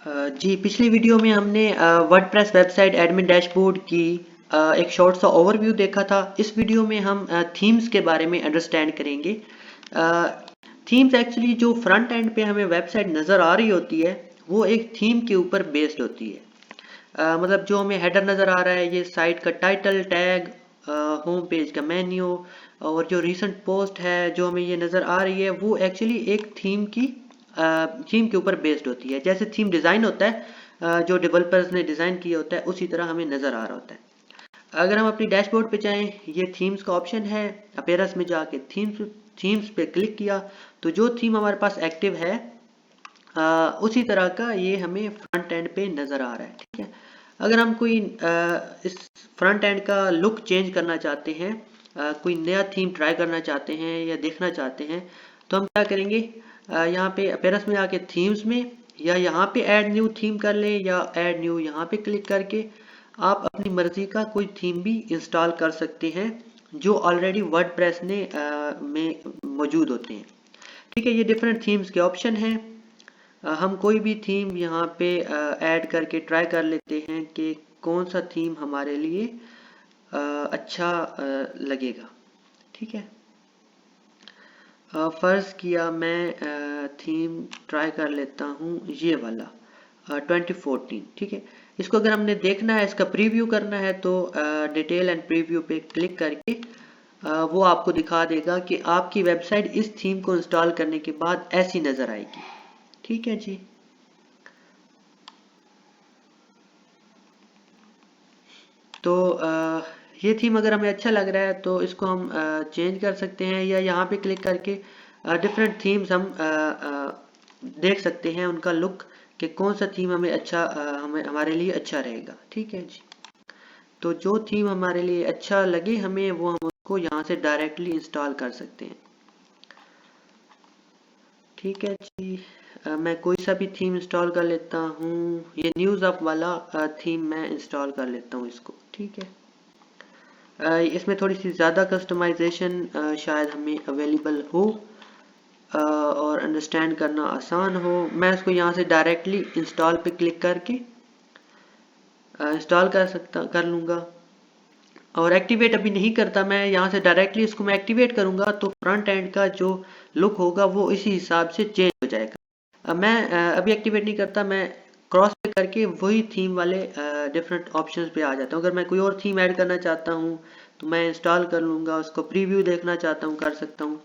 जी, पिछली वीडियो में हमने वर्डप्रेस वेबसाइट एडमिन डैशबोर्ड की एक शॉर्ट सा ओवरव्यू देखा था। इस वीडियो में हम थीम्स के बारे में अंडरस्टैंड करेंगे। थीम्स एक्चुअली जो फ्रंट एंड पे हमें वेबसाइट नज़र आ रही होती है वो एक थीम के ऊपर बेस्ड होती है। मतलब जो हमें हेडर नज़र आ रहा है, ये साइट का टाइटल, टैग, होम पेज का मेन्यू और जो रीसेंट पोस्ट है जो हमें ये नज़र आ रही है वो एक्चुअली एक थीम के ऊपर बेस्ड होती है। जैसे थीम डिज़ाइन होता है, जो डेवलपर्स ने डिज़ाइन किया होता है उसी तरह हमें नज़र आ रहा होता है। अगर हम अपनी डैशबोर्ड पे जाएं, ये थीम्स का ऑप्शन है। अपेयरेंस में जाके थीम्स पे क्लिक किया तो जो थीम हमारे पास एक्टिव है उसी तरह का ये हमें फ्रंट एंड पे नज़र आ रहा है। ठीक है, अगर हम कोई इस फ्रंट एंड का लुक चेंज करना चाहते हैं, कोई नया थीम ट्राई करना चाहते हैं या देखना चाहते हैं, तो हम क्या करेंगे, यहाँ पे अपीयरेंस में आके थीम्स में या यहाँ पे ऐड न्यू थीम कर लें या ऐड न्यू यहाँ पे क्लिक करके आप अपनी मर्जी का कोई थीम भी इंस्टॉल कर सकते हैं जो ऑलरेडी वर्डप्रेस में मौजूद होते हैं। ठीक है, ये डिफरेंट थीम्स के ऑप्शन हैं। हम कोई भी थीम यहाँ पे ऐड करके ट्राई कर लेते हैं कि कौन सा थीम हमारे लिए अच्छा लगेगा। ठीक है, फ़र्ज़ किया मैं थीम ट्राई कर लेता हूँ ये वाला 2014। ठीक है, इसको अगर हमने देखना है, इसका प्रीव्यू करना है तो डिटेल एंड प्रीव्यू पे क्लिक करके वो आपको दिखा देगा कि आपकी वेबसाइट इस थीम को इंस्टॉल करने के बाद ऐसी नज़र आएगी। ठीक है जी, तो ये थीम अगर हमें अच्छा लग रहा है तो इसको हम चेंज कर सकते हैं या यहाँ पे क्लिक करके डिफरेंट थीम्स हम देख सकते हैं उनका लुक कि कौन सा थीम हमें हमें हमारे लिए अच्छा रहेगा। ठीक है जी, तो जो थीम हमारे लिए अच्छा लगे हमें वो हम उसको यहाँ से डायरेक्टली इंस्टॉल कर सकते हैं। ठीक है जी, मैं कोई सा भी थीम इंस्टॉल कर लेता हूँ। ये न्यूज़ अप वाला थीम मैं इंस्टॉल कर लेता हूँ इसको। ठीक है, इसमें थोड़ी सी ज़्यादा कस्टमाइजेशन शायद हमें अवेलेबल हो और अंडरस्टैंड करना आसान हो। मैं इसको यहाँ से डायरेक्टली इंस्टॉल पे क्लिक करके इंस्टॉल कर लूँगा और एक्टिवेट अभी नहीं करता। मैं यहाँ से डायरेक्टली इसको मैं एक्टिवेट करूँगा तो फ्रंट एंड का जो लुक होगा वो इसी हिसाब से चेंज हो जाएगा। अब मैं अभी एक्टिवेट नहीं करता, मैं क्रॉस पे करके वही थीम वाले डिफरेंट ऑप्शंस पे आ जाता हूँ। अगर मैं कोई और थीम ऐड करना चाहता हूँ तो मैं इंस्टॉल कर लूँगा, उसको प्रीव्यू देखना चाहता हूँ कर सकता हूँ।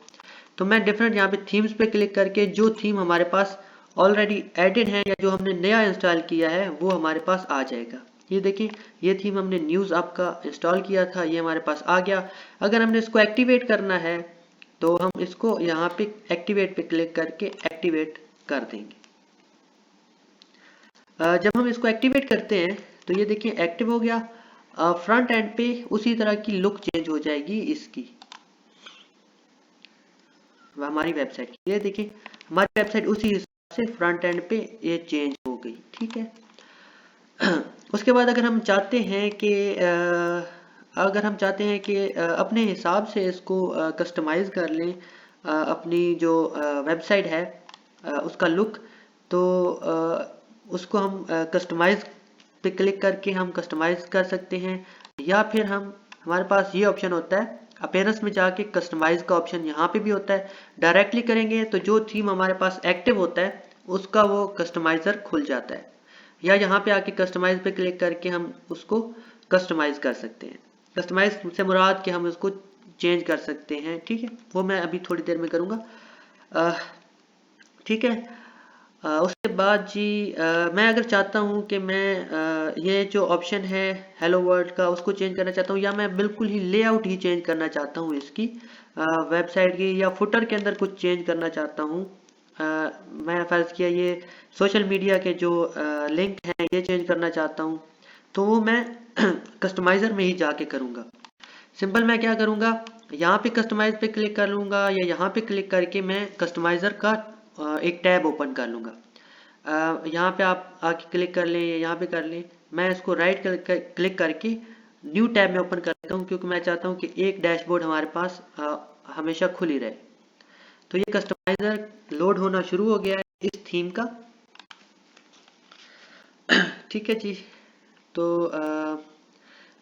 तो मैं डिफरेंट यहाँ पे थीम्स पे क्लिक करके जो थीम हमारे पास ऑलरेडी एडेड है या जो हमने नया इंस्टॉल किया है वो हमारे पास आ जाएगा। ये देखिए, ये थीम हमने न्यूज़ आपका इंस्टॉल किया था, ये हमारे पास आ गया। अगर हमने इसको एक्टिवेट करना है तो हम इसको यहाँ पे एक्टिवेट पे क्लिक करके एक्टिवेट कर देंगे। जब हम इसको एक्टिवेट करते हैं तो ये देखिए एक्टिव हो गया। फ्रंट एंड पे उसी तरह की लुक चेंज हो जाएगी इसकी, हमारी वेबसाइट की। ये देखिए हमारी वेबसाइट उसी हिसाब से फ्रंट एंड पे ये चेंज हो गई। ठीक है, उसके बाद अगर हम चाहते हैं कि अपने हिसाब से इसको कस्टमाइज़ कर लें, अपनी जो वेबसाइट है उसका लुक, तो उसको हम कस्टमाइज़ पे क्लिक करके हम कस्टमाइज़ कर सकते हैं। या फिर हमारे पास ये ऑप्शन होता है अपीयरेंस में जाके कस्टमाइज़ का ऑप्शन यहाँ पे भी होता है। डायरेक्टली करेंगे तो जो थीम हमारे पास एक्टिव होता है उसका वो कस्टमाइज़र खुल जाता है, या यहाँ पे आके कस्टमाइज पे क्लिक करके हम उसको कस्टमाइज कर सकते हैं। कस्टमाइज से मुराद कि हम उसको चेंज कर सकते हैं। ठीक है, वो मैं अभी थोड़ी देर में करूँगा। ठीक है, उसके बाद जी मैं अगर चाहता हूँ कि मैं ये जो ऑप्शन है हेलो वर्ल्ड का उसको चेंज करना चाहता हूँ या मैं बिल्कुल ही लेआउट ही चेंज करना चाहता हूँ इसकी वेबसाइट की, या फुटर के अंदर कुछ चेंज करना चाहता हूँ, मैं फ़र्ज़ किया ये सोशल मीडिया के जो लिंक हैं ये चेंज करना चाहता हूँ, तो वो मैं कस्टमाइज़र में ही जाके करूँगा। सिंपल मैं क्या करूँगा, यहाँ पे कस्टमाइज पे क्लिक कर लूँगा या यहाँ पे क्लिक करके मैं कस्टमाइज़र का एक टैब ओपन कर लूँगा। यहाँ पे आप आके क्लिक कर लें या यहाँ पे कर लें। मैं इसको राइट क्लिक करके न्यू टैब में ओपन करता हूँ क्योंकि मैं चाहता हूँ कि एक डैशबोर्ड हमारे पास हमेशा खुली रहे। तो ये कस्टमाइज़र लोड होना शुरू हो गया है इस थीम का। ठीक है जी। तो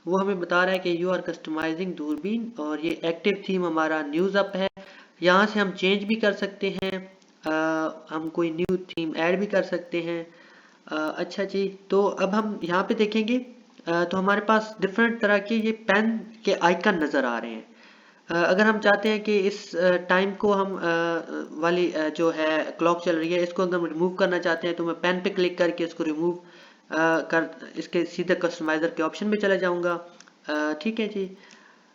वो हमें बता रहा है कि यू आर कस्टमाइजिंग दूरबीन, और ये एक्टिव थीम हमारा न्यूज़ अप है। यहाँ से हम चेंज भी कर सकते हैं, हम कोई न्यू थीम ऐड भी कर सकते हैं। अच्छा जी, तो अब हम यहाँ पे देखेंगे, तो हमारे पास डिफरेंट तरह के ये पेन के आइकन नज़र आ रहे हैं। अगर हम चाहते हैं कि इस टाइम को हम वाली जो है क्लॉक चल रही है, इसको अगर हम रिमूव करना चाहते हैं तो मैं पेन पे क्लिक करके इसको रिमूव कर इसके सीधे कस्टमाइज़र के ऑप्शन में चला जाऊंगा। ठीक है जी।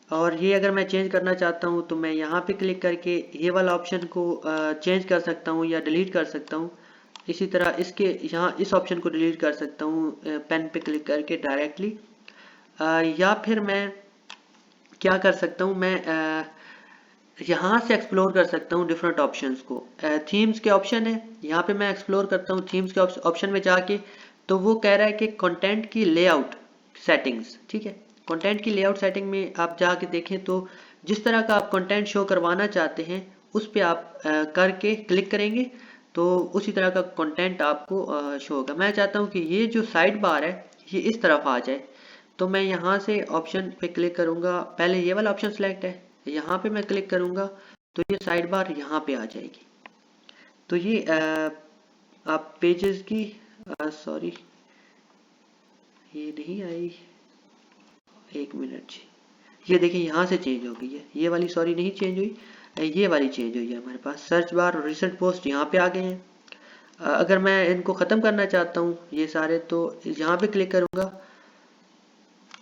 और ये अगर मैं चेंज करना चाहता हूँ तो मैं यहाँ पे क्लिक करके ये वाला ऑप्शन को चेंज कर सकता हूँ या डिलीट कर सकता हूँ। इसी तरह इसके यहाँ इस ऑप्शन को डिलीट कर सकता हूँ पेन पे क्लिक करके डायरेक्टली। या फिर मैं क्या कर सकता हूँ, मैं यहाँ से एक्सप्लोर कर सकता हूँ डिफरेंट ऑप्शंस को। थीम्स के ऑप्शन है, यहाँ पे मैं एक्सप्लोर करता हूँ थीम्स के ऑप्शन में जाके। तो वो कह रहा है कि कंटेंट की लेआउट सेटिंग्स, ठीक है। कंटेंट की लेआउट सेटिंग में आप जाके देखें तो जिस तरह का आप कंटेंट शो करवाना चाहते हैं उस पे आप करके क्लिक करेंगे तो उसी तरह का कंटेंट आपको शो होगा। मैं चाहता हूँ कि ये जो साइड बार है ये इस तरफ आ जाए, तो मैं यहाँ से ऑप्शन पे क्लिक करूँगा। पहले ये वाला ऑप्शन सेलेक्ट है, यहाँ पे मैं क्लिक करूँगा तो ये साइड बार यहाँ पे आ जाएगी। तो ये आप पेजेस की सॉरी ये नहीं आई, एक मिनट जी। ये देखिए यहाँ से चेंज हो गई है, ये वाली सॉरी नहीं चेंज हुई, ये वाली चेंज हुई है। हमारे पास सर्च बार और रिसेंट पोस्ट यहाँ पे आ गए हैं। अगर मैं इनको ख़त्म करना चाहता हूँ ये सारे, तो यहाँ पे क्लिक करूँगा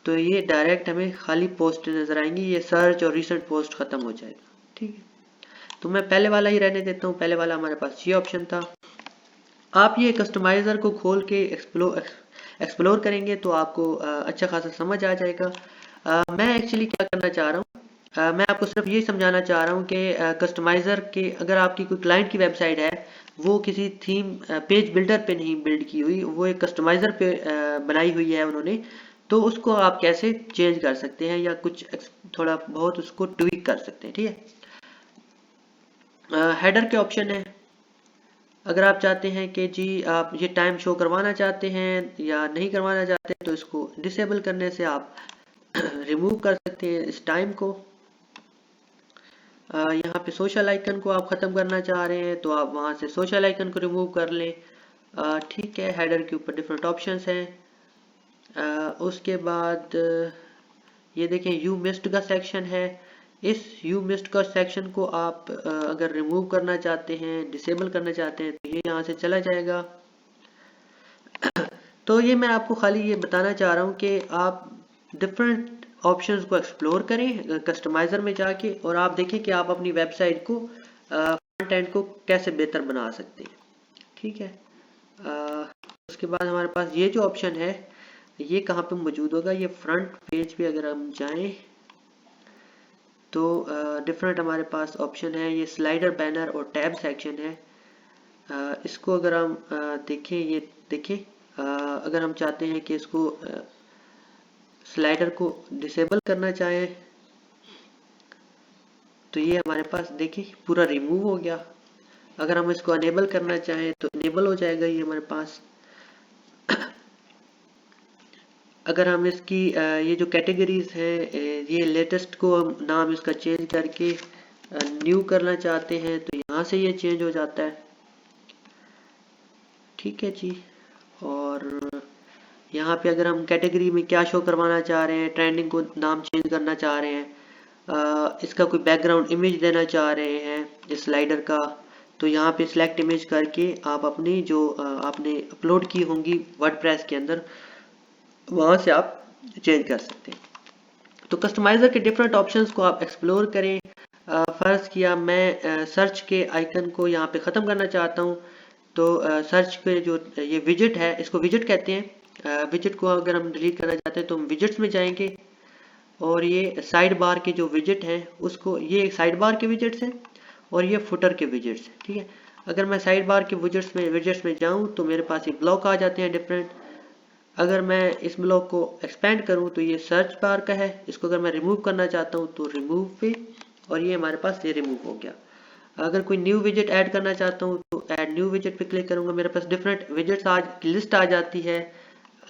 तो ये डायरेक्ट हमें खाली पोस्ट नज़र आएंगी, ये सर्च और रिसेंट पोस्ट ख़त्म हो जाएगा। ठीक है, तो मैं पहले वाला ही रहने देता हूँ। पहले वाला हमारे पास ये ऑप्शन था। आप ये कस्टमाइज़र को खोल के एक्सप्लोर करेंगे तो आपको अच्छा खासा समझ आ जाएगा। मैं एक्चुअली क्या करना चाह रहा हूँ, मैं आपको सिर्फ ये समझाना चाह रहा हूँ कि कस्टमाइज़र के अगर आपकी कोई क्लाइंट की वेबसाइट है, वो किसी थीम पेज बिल्डर पे नहीं बिल्ड की हुई, वो एक कस्टमाइज़र पे बनाई हुई है उन्होंने, तो उसको आप कैसे चेंज कर सकते हैं या कुछ थोड़ा बहुत उसको ट्वीक कर सकते हैं। ठीक है, हेडर के ऑप्शन है। अगर आप चाहते हैं कि जी आप ये टाइम शो करवाना चाहते हैं या नहीं करवाना चाहते तो इसको डिसेबल करने से आप रिमूव कर सकते हैं इस टाइम को। यहाँ पे सोशल आइकन को आप ख़त्म करना चाह रहे हैं तो आप वहाँ से सोशल आइकन को रिमूव कर लें। ठीक है, हेडर के ऊपर डिफरेंट ऑप्शंस हैं। उसके बाद ये देखें यू मिस्ड का सेक्शन है। इस यू मिस्ड का सेक्शन को आप अगर रिमूव करना चाहते हैं, डिसेबल करना चाहते हैं तो ये यहाँ से चला जाएगा। तो ये मैं आपको खाली ये बताना चाह रहा हूँ कि आप डिफरेंट ऑप्शंस को एक्सप्लोर करें कस्टमाइज़र में जाके, और आप देखें कि आप अपनी वेबसाइट को फ्रंट एंड को कैसे बेहतर बना सकते हैं। ठीक है, उसके बाद हमारे पास ये जो ऑप्शन है ये कहाँ पे मौजूद होगा, ये फ्रंट पेज पे अगर हम जाएं तो डिफरेंट हमारे पास ऑप्शन है। ये स्लाइडर, बैनर और टैब सेक्शन है। इसको अगर हम देखें, ये देखें, अगर हम चाहते हैं कि इसको स्लाइडर को डिसेबल करना चाहें तो ये हमारे पास देखिए पूरा रिमूव हो गया। अगर हम इसको अनेबल करना चाहें तो अनेबल हो जाएगा ये हमारे पास। अगर हम इसकी ये जो कैटेगरीज हैं, ये लेटेस्ट को हम नाम इसका चेंज करके न्यू करना चाहते हैं तो यहाँ से ये चेंज हो जाता है। ठीक है जी, और यहाँ पे अगर हम कैटेगरी में क्या शो करवाना चाह रहे हैं, ट्रेंडिंग को नाम चेंज करना चाह रहे हैं, इसका कोई बैकग्राउंड इमेज देना चाह रहे हैं इस स्लाइडर का, तो यहाँ पे सिलेक्ट इमेज करके आप अपनी जो आपने अपलोड की होंगी वर्डप्रेस के अंदर, वहाँ से आप चेंज कर सकते हैं। तो कस्टमाइज़र के डिफरेंट ऑप्शंस को आप एक्सप्लोर करें। फ़र्ज़ किया मैं सर्च के आइकन को यहाँ पे ख़त्म करना चाहता हूँ, तो सर्च के जो ये विजिट है, इसको विजिट कहते हैं। विजिट को अगर हम डिलीट करना चाहते हैं तो हम विजिट्स में जाएंगे, और ये साइड बार के जो विजिट हैं उसको, ये साइड बार के विजिट्स हैं और ये फुटर के विजिट्स हैं। ठीक है, अगर मैं साइड बार के विजिट्स में जाऊँ तो मेरे पास ये ब्लॉक आ जाते हैं डिफरेंट। अगर मैं इस ब्लॉक को एक्सपेंड करूं तो ये सर्च बार का है, इसको अगर मैं रिमूव करना चाहता हूं तो रिमूव पे, और ये हमारे पास ये रिमूव हो गया। अगर कोई न्यू विजेट ऐड करना चाहता हूँ तो ऐड न्यू विजेट पे क्लिक करूंगा, मेरे पास डिफरेंट विजेट्स आज लिस्ट आ जाती है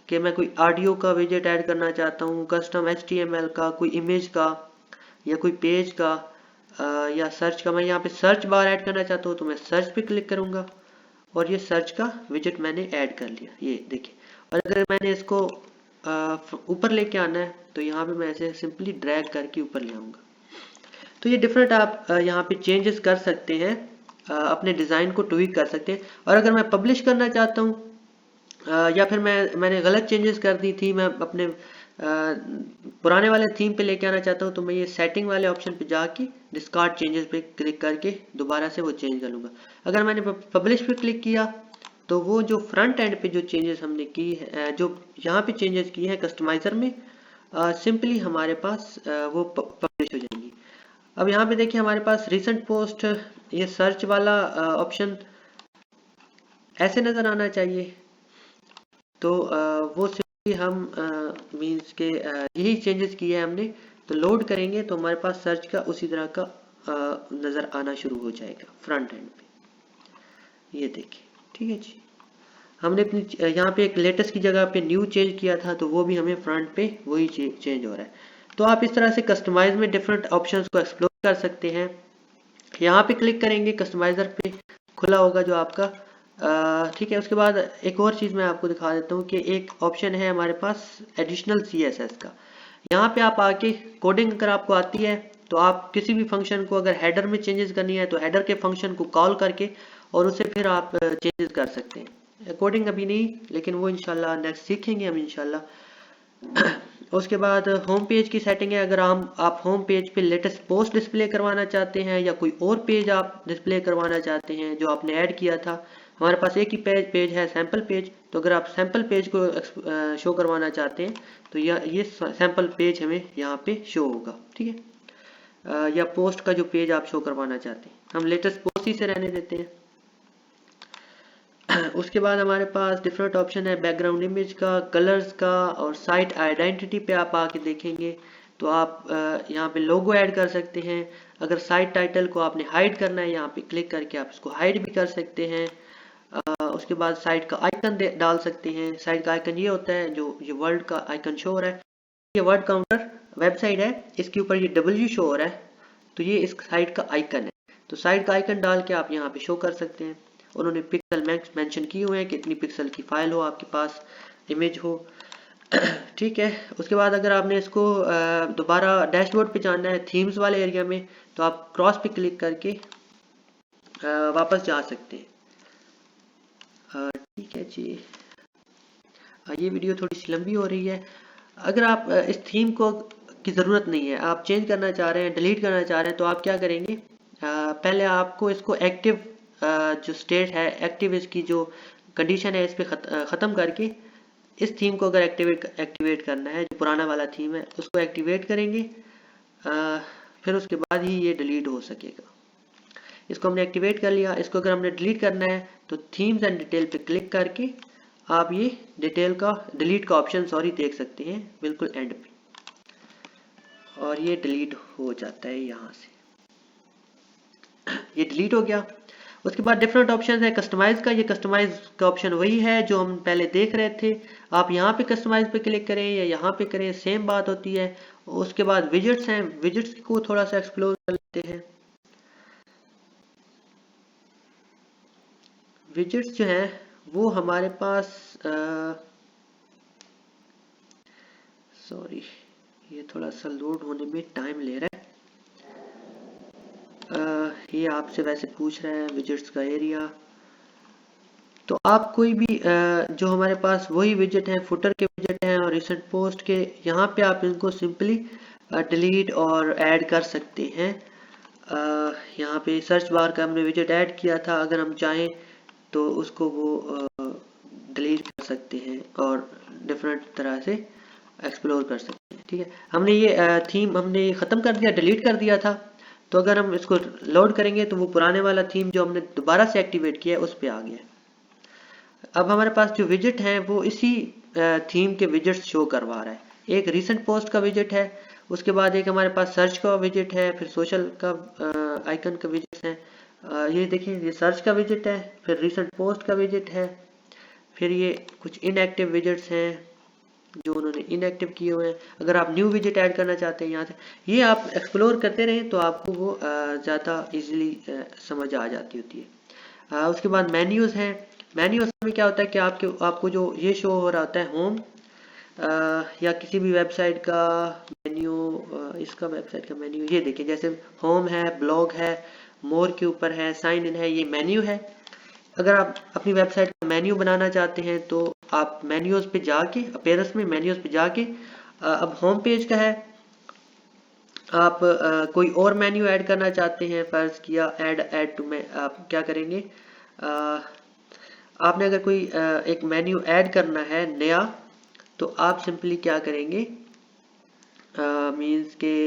कि मैं कोई ऑडियो का विजेट ऐड करना चाहता हूँ, कस्टम HTML का, कोई इमेज का या कोई पेज का या सर्च का। मैं यहाँ पे सर्च बार ऐड करना चाहता हूँ तो मैं सर्च पे क्लिक करूंगा और ये सर्च का विजेट मैंने ऐड कर लिया, ये देखिए। और अगर मैंने इसको ऊपर लेके आना है तो यहाँ पे मैं ऐसे सिंपली ड्रैग करके ऊपर ले आऊंगा। तो ये डिफरेंट आप यहाँ पे चेंजेस कर सकते हैं, अपने डिज़ाइन को ट्वीक कर सकते हैं। और अगर मैं पब्लिश करना चाहता हूँ या फिर मैंने गलत चेंजेस कर दी थी, मैं अपने पुराने वाले थीम पे लेके आना चाहता हूँ, तो मैं ये सेटिंग वाले ऑप्शन पे जाके डिस्कार्ड चेंजेस पे क्लिक करके दोबारा से वो चेंज कर लूँगा। अगर मैंने पब्लिश पे क्लिक किया तो वो जो फ्रंट एंड पे जो चेंजेस हमने की है, जो यहाँ पे चेंजेस किए हैं कस्टमाइज़र में, सिंपली हमारे पास वो पब्लिश हो जाएंगी। अब यहाँ पे देखिए हमारे पास रिसेंट पोस्ट, ये सर्च वाला ऑप्शन ऐसे नज़र आना चाहिए। तो वो सिंपली हम मीन्स के यही चेंजेस किए हैं हमने, तो लोड करेंगे तो हमारे पास सर्च का उसी तरह का नज़र आना शुरू हो जाएगा फ्रंट एंड पे, ये देखिए। ठीक है जी, हमने अपनी यहाँ पे एक लेटेस्ट की जगह पे न्यू चेंज किया था तो वो भी हमें फ्रंट पे वही चेंज हो रहा है। तो आप इस तरह से कस्टमाइज में डिफरेंट ऑप्शंस को एक्सप्लोर कर सकते हैं। यहाँ पे क्लिक करेंगे, कस्टमाइजर पे खुला होगा जो आपका, ठीक है। उसके बाद एक और चीज़ मैं आपको दिखा देता हूँ कि एक ऑप्शन है हमारे पास एडिशनल CSS का। यहाँ पे आप आके कोडिंग अगर आपको आती है तो आप किसी भी फंक्शन को अगर हेडर में चेंजेस करनी है तो हेडर के फंक्शन को कॉल करके और उसे फिर आप चेंजेस कर सकते हैं। कोडिंग अभी नहीं, लेकिन वो इंशाल्लाह नेक्स्ट सीखेंगे हम इंशाल्लाह। उसके बाद होम पेज की सेटिंग है, अगर आप होम पेज पे लेटेस्ट पोस्ट डिस्प्ले करवाना चाहते हैं या कोई और पेज आप डिस्प्ले करवाना चाहते हैं जो आपने ऐड किया था। हमारे पास एक ही पेज है सैम्पल पेज, तो अगर आप सैम्पल पेज को शो करवाना चाहते हैं तो ये सैम्पल पेज हमें यहाँ पे शो होगा, ठीक है। या पोस्ट का जो पेज आप शो करवाना चाहते हैं, हम लेटेस्ट पोस्ट ही से रहने देते हैं। उसके बाद हमारे पास डिफरेंट ऑप्शन है बैकग्राउंड इमेज का, कलर्स का, और साइट आइडेंटिटी पे आप आके देखेंगे तो आप यहाँ पे लोगो ऐड कर सकते हैं। अगर साइट टाइटल को आपने हाइड करना है, यहाँ पे क्लिक करके आप इसको हाइड भी कर सकते हैं। उसके बाद साइट का आइकन डाल सकते हैं। साइट का आइकन ये होता है जो ये वर्ड का आइकन शो हो रहा है, ये वर्ड काउंटर वेबसाइट है, इसके ऊपर ये W शो हो रहा है, तो ये इस साइट का आइकन है। तो साइट का आइकन डाल के आप यहाँ पे शो कर सकते हैं। उन्होंने पिक्सल मेंशन किए हुए हैं, कितनी पिक्सल की फाइल हो आपके पास, इमेज हो। ठीक है। उसके बाद अगर आपने इसको दोबारा डैशबोर्ड पे जाना है थीम्स वाले एरिया में, तो आप क्रॉस पे क्लिक करके वापस जा सकते हैं। ठीक है जी, ये वीडियो थोड़ी सी लंबी हो रही है। अगर आप इस थीम को की ज़रूरत नहीं है, आप चेंज करना चाह रहे हैं, डिलीट करना चाह रहे हैं, तो आप क्या करेंगे, पहले आपको इसको एक्टिव जो स्टेट है, एक्टिव इसकी जो कंडीशन है इस पर ख़त्म करके इस थीम को अगर एक्टिवेट करना है, जो पुराना वाला थीम है उसको एक्टिवेट करेंगे, फिर उसके बाद ही ये डिलीट हो सकेगा। इसको हमने एक्टिवेट कर लिया। इसको अगर हमने डिलीट करना है तो थीम्स एंड डिटेल पे क्लिक करके आप ये डिलीट का ऑप्शन देख सकते हैं बिल्कुल एंड पे, और ये डिलीट हो जाता है यहाँ से, ये डिलीट हो गया। उसके बाद डिफरेंट ऑप्शन है कस्टमाइज का। ये कस्टमाइज का ऑप्शन वही है जो हम पहले देख रहे थे। आप यहाँ पे कस्टमाइज पे क्लिक करें या यहाँ पे करें, सेम बात होती है। उसके बाद विजेट्स हैं, विजेट्स को थोड़ा सा एक्सप्लोर कर लेते हैं। विजेट्स जो हैं वो हमारे पास सॉरी ये थोड़ा सा लोड होने में टाइम ले रहा है। ये आपसे वैसे पूछ रहा है विजेट्स का एरिया, तो आप कोई भी जो हमारे पास वही विजेट हैं, फुटर के विजेट हैं और रिसेंट पोस्ट के, यहाँ पे आप इनको सिंपली डिलीट और ऐड कर सकते हैं। यहाँ पे सर्च बार का हमने विजेट ऐड किया था, अगर हम चाहें तो उसको वो डिलीट कर सकते हैं और डिफरेंट तरह से एक्सप्लोर कर सकते हैं। ठीक है, हमने ये थीम हमने ख़त्म कर दिया, डिलीट कर दिया था, तो अगर हम इसको लोड करेंगे तो वो पुराने वाला थीम जो हमने दोबारा से एक्टिवेट किया है उस पर आ गया। अब हमारे पास जो विजेट हैं वो इसी थीम के विजेट्स शो करवा रहा है। एक रीसेंट पोस्ट का विजेट है, उसके बाद एक हमारे पास सर्च का विजेट है, फिर सोशल का आइकन का विजेट्स हैं, ये देखिए, ये सर्च का विजिट है, फिर रिसेंट पोस्ट का विजिट है, फिर ये कुछ इनएक्टिव विजिट्स हैं जो उन्होंने इनएक्टिव किए हुए हैं। अगर आप न्यू विजिट ऐड करना चाहते हैं यहाँ से, ये आप एक्सप्लोर करते रहें तो आपको वो ज़्यादा इजीली समझ आ जाती होती है। उसके बाद मेन्यूज़ हैं। मेन्यूज़ में क्या होता है कि आपको जो ये शो हो रहा होता है होम या किसी भी वेबसाइट का मेन्यू, इसका वेबसाइट का मेन्यू ये देखिए, जैसे होम है, ब्लॉग है, मोर के ऊपर है, साइन इन है, ये मेन्यू है। अगर आप अपनी वेबसाइट का मेन्यू बनाना चाहते हैं तो आप मेन्यूज़ पे जाके, अपीयरेंस में मेन्यूज़ पे जाके, अब होम पेज का है, आप कोई और मेन्यू ऐड करना चाहते हैं, फर्ज किया ऐड टू में, आप क्या करेंगे, आपने अगर कोई एक मेन्यू ऐड करना है नया, तो आप सिंपली क्या करेंगे, मीन्स के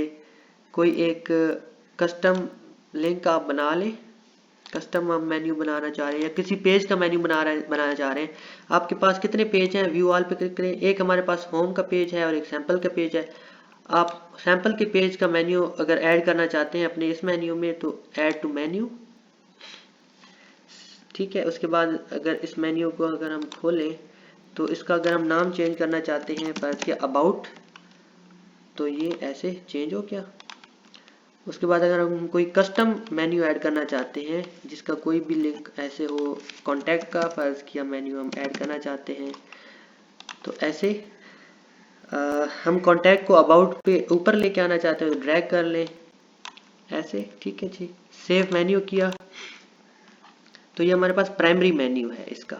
कोई एक कस्टम लिंक आप बना लें, कस्टम आप मेन्यू बनाना चाह रहे हैं या किसी पेज का मेन्यू बनाना चाह रहे हैं। आपके पास कितने पेज हैं, व्यू ऑल पे क्लिक करें, एक हमारे पास होम का पेज है और एक सैंपल का पेज है। आप सैंपल के पेज का मेन्यू अगर ऐड करना चाहते हैं अपने इस मेन्यू में तो ऐड टू मेन्यू, ठीक है। उसके बाद अगर इस मेन्यू को अगर हम खोलें तो इसका अगर हम नाम चेंज करना चाहते हैं, फर्ज किया अबाउट, तो ये ऐसे चेंज हो गया। उसके बाद अगर हम कोई कस्टम मेन्यू ऐड करना चाहते हैं जिसका कोई भी लिंक ऐसे हो, कॉन्टैक्ट का फर्ज किया मेन्यू हम ऐड करना चाहते हैं, तो ऐसे हम कॉन्टैक्ट को अबाउट पे ऊपर लेके आना चाहते हैं तो ड्रैग कर लें ऐसे, ठीक है जी। सेव मेन्यू किया तो ये हमारे पास प्राइमरी मेन्यू है इसका।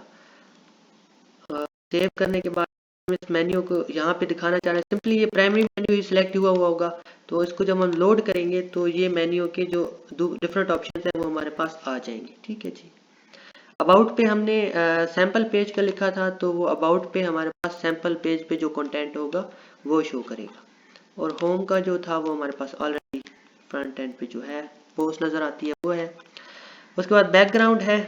सेव करने के बाद हम इस मेन्यू को यहाँ पे दिखाना चाह रहे हैं, सिंपली ये प्राइमरी मेन्यू ही सिलेक्ट हुआ होगा, तो इसको जब हम लोड करेंगे तो ये मेन्यू के जो डिफरेंट ऑप्शंस हैं वो हमारे पास आ जाएंगे, ठीक है जी। अबाउट पे हमने सैम्पल पेज का लिखा था, तो वो अबाउट पे हमारे पास सैम्पल पेज पे जो कंटेंट होगा वो शो करेगा, और होम का जो था वो हमारे पास ऑलरेडी फ्रंट एंड पे जो है पोस्ट नज़र आती है वो है। उसके बाद बैकग्राउंड है,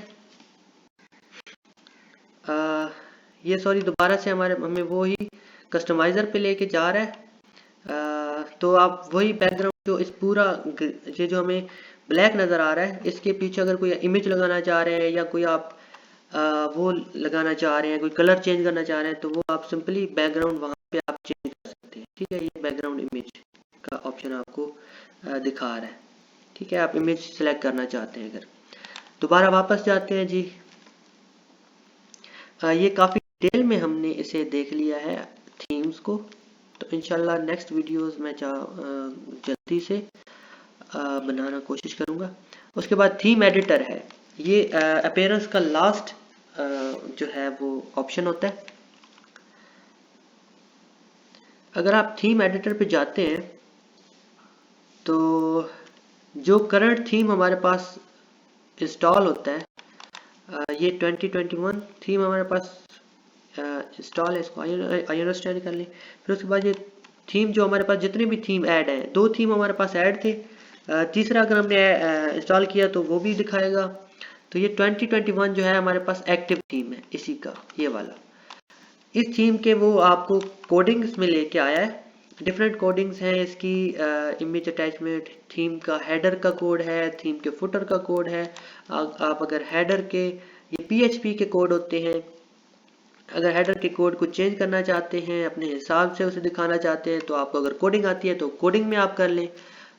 ये सॉरी दोबारा से हमें वो ही कस्टमाइज़र पे लेके जा रहा है। तो आप वही बैकग्राउंड जो इस पूरा ये जो हमें ब्लैक नज़र आ रहा है, इसके पीछे अगर कोई इमेज लगाना चाह रहे हैं या कोई आप वो लगाना चाह रहे हैं, कोई कलर चेंज करना चाह रहे हैं, तो वो आप सिंपली बैकग्राउंड वहाँ पे आप चेंज कर सकते हैं, ठीक है। ये बैकग्राउंड इमेज का ऑप्शन आपको दिखा रहा है, ठीक है। आप इमेज सेलेक्ट करना चाहते हैं अगर, दोबारा वापस जाते हैं जी। ये काफ़ी डिटेल में हमने इसे देख लिया है थीम्स को, तो इंशाल्लाह नेक्स्ट वीडियोस में जल्दी से बनाना कोशिश करूँगा। उसके बाद थीम एडिटर है, ये अपीयरेंस का लास्ट जो है वो ऑप्शन होता है। अगर आप थीम एडिटर पे जाते हैं तो जो करंट थीम हमारे पास इंस्टॉल होता है, ये 2021 थीम हमारे पास इंस्टॉल है, इसको आई अंडरस्टैंड कर लें। फिर उसके बाद ये थीम जो हमारे पास जितने भी थीम ऐड हैं, 2 थीम हमारे पास ऐड थे, तीसरा अगर हमने इंस्टॉल किया तो वो भी दिखाएगा। तो ये 2021 जो है हमारे पास एक्टिव थीम है इसी का, ये वाला। इस थीम के वो आपको कोडिंग्स में लेके आया है, डिफरेंट कोडिंग्स हैं इसकी, इमेज अटैचमेंट, थीम का हेडर का कोड है, थीम के फुटर का कोड है। आप अगर हेडर के, ये PHP के कोड होते हैं, अगर हेडर के कोड को चेंज करना चाहते हैं, अपने हिसाब से उसे दिखाना चाहते हैं, तो आपको अगर कोडिंग आती है तो कोडिंग में आप कर लें।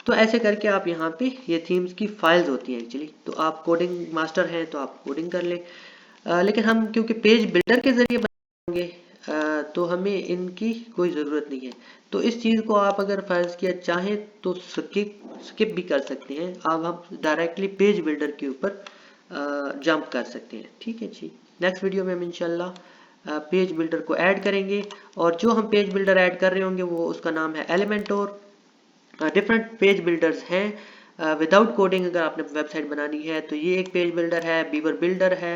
तो ऐसे करके आप यहाँ पे ये थीम्स की फाइल्स होती हैं एक्चुअली, तो आप कोडिंग मास्टर हैं तो आप कोडिंग कर लें। लेकिन हम क्योंकि पेज बिल्डर के ज़रिए बनाएंगे तो हमें इनकी कोई ज़रूरत नहीं है। तो इस चीज़ को आप अगर फर्ज किया चाहें तो स्किप भी कर सकते हैं, अब हम डायरेक्टली पेज बिल्डर के ऊपर जंप कर सकते हैं, ठीक है जी। नेक्स्ट वीडियो में हम इंशाल्लाह पेज बिल्डर को ऐड करेंगे, और जो हम पेज बिल्डर ऐड कर रहे होंगे वो उसका नाम है एलिमेंटोर। डिफरेंट पेज बिल्डर्स हैं विदाउट कोडिंग, अगर आपने वेबसाइट बनानी है तो ये एक पेज बिल्डर है, बीवर बिल्डर है,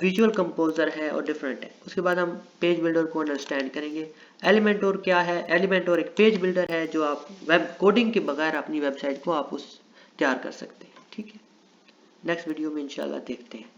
विजुअल कंपोजर है और डिफरेंट है। उसके बाद हम पेज बिल्डर को अंडरस्टैंड करेंगे। एलिमेंटोर क्या है, एलिमेंटोर एक पेज बिल्डर है जो आप वेब कोडिंग के बगैर अपनी वेबसाइट को आप तैयार कर सकते हैं, ठीक है। नेक्स्ट वीडियो में इंशाल्लाह देखते हैं।